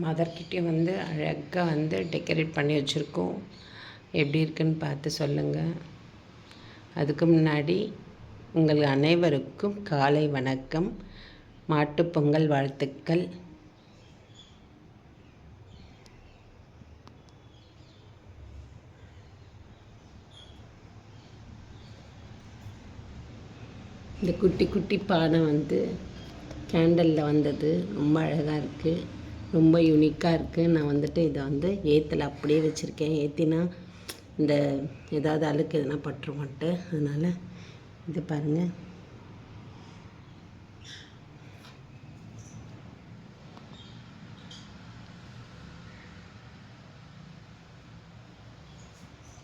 மதர்கிட்டையும் வந்து அழகாக வந்து டெக்கரேட் பண்ணி வச்சுருக்கோம். எப்படி இருக்குன்னு பார்த்து சொல்லுங்கள். அதுக்கு முன்னாடி உங்கள் அனைவருக்கும் காலை வணக்கம், மாட்டுப்பொங்கல் வாழ்த்துக்கள். இந்த குட்டி குட்டி பானை வந்து கேண்டலில் வந்தது, ரொம்ப அழகாக இருக்குது, ரொம்ப யூனிக்காக இருக்குது. நான் வந்துட்டு இதை வந்து ஏற்றலை, அப்படியே வச்சுருக்கேன். ஏற்றினா இந்த ஏதாவது அழுக்கு எதுனா பட்டுருமான்ட்டு, அதனால் இது பாருங்கள்.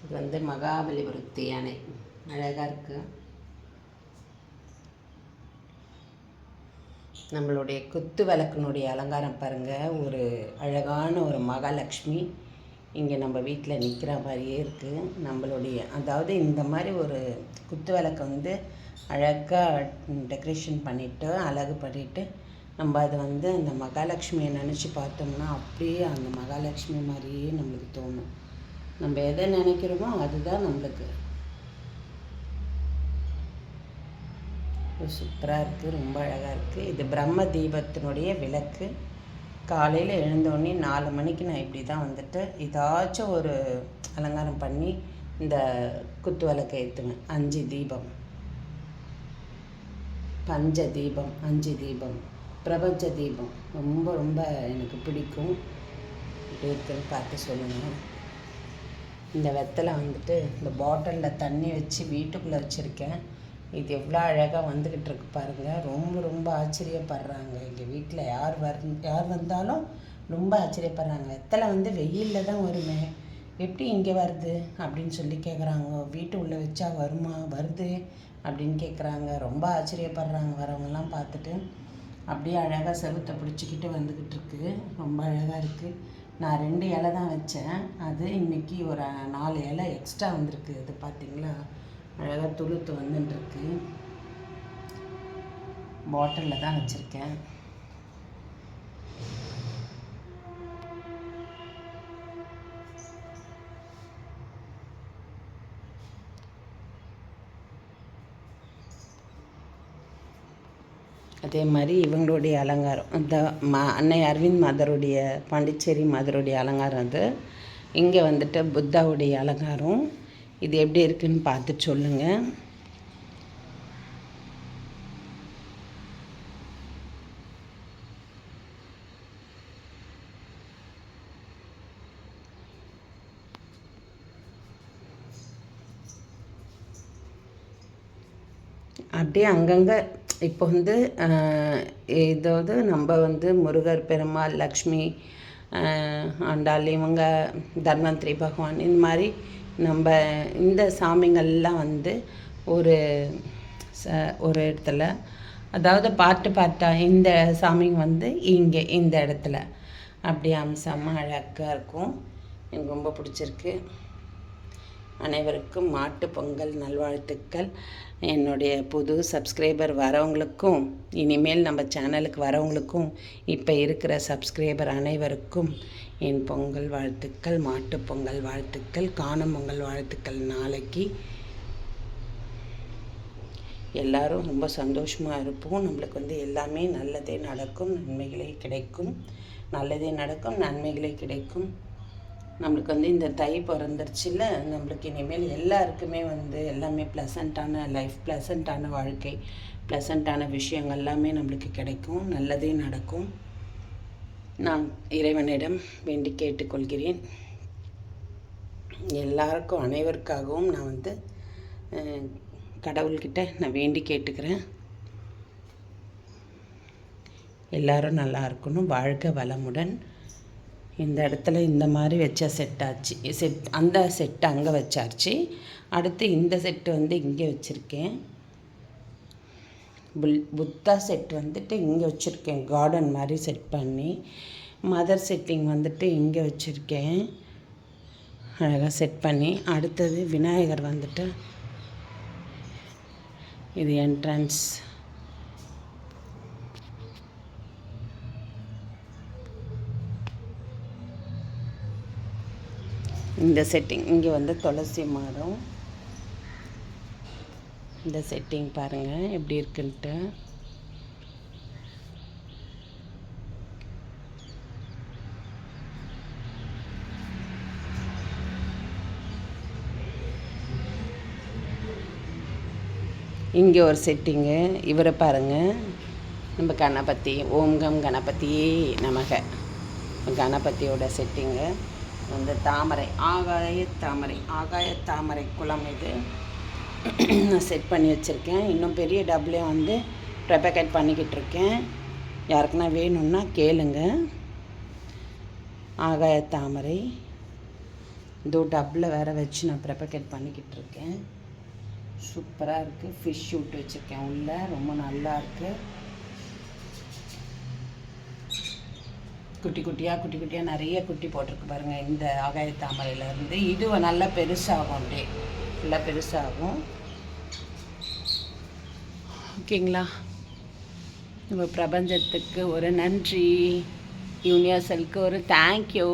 இது வந்து மகாபலிபுரத்து யானை, அழகாக இருக்குது. நம்மளுடைய குத்து விளக்கினுடைய அலங்காரம் பாருங்கள், ஒரு அழகான ஒரு மகாலட்சுமி இங்கே நம்ம வீட்டில் நிற்கிற மாதிரியே இருக்குது. நம்மளுடைய அதாவது இந்த மாதிரி ஒரு குத்து விளக்கை வந்து அழகாக டெக்கரேஷன் பண்ணிவிட்டு அழகு பண்ணிவிட்டு நம்ம அதை வந்து அந்த மகாலட்சுமியை நினச்சி பார்த்தோம்னா அப்படியே அந்த மகாலட்சுமி மாதிரியே நம்மளுக்கு தோணும். நம்ம எதை நினைக்கிறோமோ அதுதான் நம்மளுக்கு. சூப்பராக இருக்குது, ரொம்ப அழகாக இருக்குது. இது பிரம்ம தீபத்தினுடைய விளக்கு. காலையில் எழுந்தோடனே 4 மணிக்கு நான் இப்படி தான் வந்துட்டு ஏதாச்சும் ஒரு அலங்காரம் பண்ணி இந்த குத்து விளக்கை ஏற்றுவேன். 5 தீபம், பஞ்ச தீபம், 5 தீபம், பிரபஞ்ச தீபம் ரொம்ப ரொம்ப எனக்கு பிடிக்கும். இப்படி இருக்குன்னு பார்த்து சொல்லுங்கள். இந்த வெத்தலை வந்துட்டு இந்த பாட்டிலில் தண்ணி வச்சு வீட்டுக்குள்ளே வச்சுருக்கேன். இது எவ்வளோ அழகாக வந்துக்கிட்டு இருக்கு பாருங்கள். ரொம்ப ரொம்ப ஆச்சரியப்படுறாங்க. எங்கள் வீட்டில் யார் வந்தாலும் ரொம்ப ஆச்சரியப்படுறாங்க. வெத்தலை வந்து வெயிலில் தான் வருமே, எப்படி இங்கே வருது அப்படின்னு சொல்லி கேட்குறாங்க. வீட்டு உள்ளே வச்சா வருமா, வருது அப்படின்னு கேட்குறாங்க. ரொம்ப ஆச்சரியப்படுறாங்க வரவங்கெல்லாம் பார்த்துட்டு. அப்படியே அழகாக செவுத்தை பிடிச்சிக்கிட்டு வந்துக்கிட்டு இருக்கு, ரொம்ப அழகாக இருக்குது. நான் 2 இலை தான் வச்சேன், அது இன்றைக்கி ஒரு 4 இலை எக்ஸ்ட்ரா வந்திருக்கு. இது பார்த்திங்களா, அழகாக துளுத்து வந்துட்டுருக்கு. பாட்டிலில் தான் வச்சுருக்கேன். அதே மாதிரி இவங்களுடைய அலங்காரம், அந்த அன்னை அரவிந்த் மதருடைய, பாண்டிச்சேரி மதருடைய அலங்காரம். அது இங்கே வந்துட்டு புத்தாவுடைய அலங்காரம். இது எப்படி இருக்குன்னு பார்த்து சொல்லுங்கள். அப்படியே அங்கங்கே இப்போ வந்து ஏதாவது நம்ம வந்து முருகர், பெருமாள், லக்ஷ்மி, ஆண்டாள், இவங்க தன்வந்திரி பகவான், இந்த மாதிரி நம்ம இந்த சாமிங்கள்லாம் வந்து ஒரு ஒரு இடத்துல, அதாவது பார்ட்டாக இந்த சாமிங்க வந்து இங்கே இந்த இடத்துல அப்படி அம்சமாக அழகாக இருக்கும். எனக்கு ரொம்ப பிடிச்சிருக்கு. அனைவருக்கும் மாட்டு பொங்கல் நல்வாழ்த்துக்கள். என்னுடைய புது சப்ஸ்கிரைபர் வரவங்களுக்கும், இனிமேல் நம்ம சேனலுக்கு வரவங்களுக்கும், இப்போ இருக்கிற சப்ஸ்கிரைபர் அனைவருக்கும் என் பொங்கல் வாழ்த்துக்கள், மாட்டு பொங்கல் வாழ்த்துக்கள், காணும் பொங்கல் வாழ்த்துக்கள். நாளைக்கு எல்லோரும் ரொம்ப சந்தோஷமாக இருப்போம். நம்மளுக்கு வந்து எல்லாமே நல்லதே நடக்கும், நன்மைகளே கிடைக்கும். நல்லதே நடக்கும், நன்மைகளே கிடைக்கும். நம்மளுக்கு வந்து இந்த தை பிறந்துருச்சுல, நம்மளுக்கு இனிமேல் எல்லாருக்குமே வந்து எல்லாமே ப்ளசண்ட்டான லைஃப், ப்ளசண்ட்டான வாழ்க்கை, ப்ளசண்ட்டான விஷயங்கள் எல்லாமே நம்மளுக்கு கிடைக்கும், நல்லதே நடக்கும். நான் இறைவனிடம் வேண்டி கேட்டுக்கொள்கிறேன். எல்லாருக்கும், அனைவருக்காகவும் நான் வந்து கடவுள்கிட்ட நான் வேண்டி கேட்டுக்கிறேன். எல்லோரும் நல்லா இருக்கணும், வாழ்க வளமுடன். இந்த இடத்துல இந்த மாதிரி வச்ச செட்டாச்சு, அந்த செட்டு அங்கே வச்சாச்சு. அடுத்து இந்த செட்டு வந்து இங்கே வச்சுருக்கேன். புத்தா செட் வந்துட்டு இங்கே வச்சுருக்கேன், கார்டன் மாதிரி செட் பண்ணி. மதர் செட்டிங் வந்துட்டு இங்கே வச்சுருக்கேன், அழகாக செட் பண்ணி. அடுத்தது விநாயகர் வந்துட்டு இது என்ட்ரன்ஸ். இந்த செட்டிங் இங்கே வந்து துளசி மரம். இந்த செட்டிங் பாருங்கள் எப்படி இருக்குன்ட்டு. இங்கே ஒரு செட்டிங்கு. இவரை பாருங்கள், நம்ம கணபதி. ஓம் கம் கணபதியே நமக. கணபதியோட செட்டிங்கு வந்து தாமரை, ஆகாய தாமரை குளம் இது. நான் செட் பண்ணி வச்சுருக்கேன். இன்னும் பெரிய டப்லேயும் வந்து ப்ரெபகேட் பண்ணிக்கிட்டு இருக்கேன். யாருக்குன்னா வேணும்னா கேளுங்க. ஆகாய தாமரை இதோ டப்பில் வேறு வச்சு நான் ப்ரெபகேட் பண்ணிக்கிட்டு இருக்கேன். சூப்பராக இருக்குது. ஃபிஷ் விட்டு வச்சுருக்கேன் உள்ளே, ரொம்ப நல்லா இருக்குது. குட்டி குட்டியாக நிறைய குட்டி போட்டிருக்கு பாருங்கள் இந்த ஆகாய தாமரையிலேருந்து. இது நல்லா பெருசாகும், அப்படியே ஃபுல்லாக பெருசாகும். ஓகேங்களா? நம்ம பிரபஞ்சத்துக்கு ஒரு நன்றி, யூனிவர்சலுக்கு ஒரு தேங்க்யூ.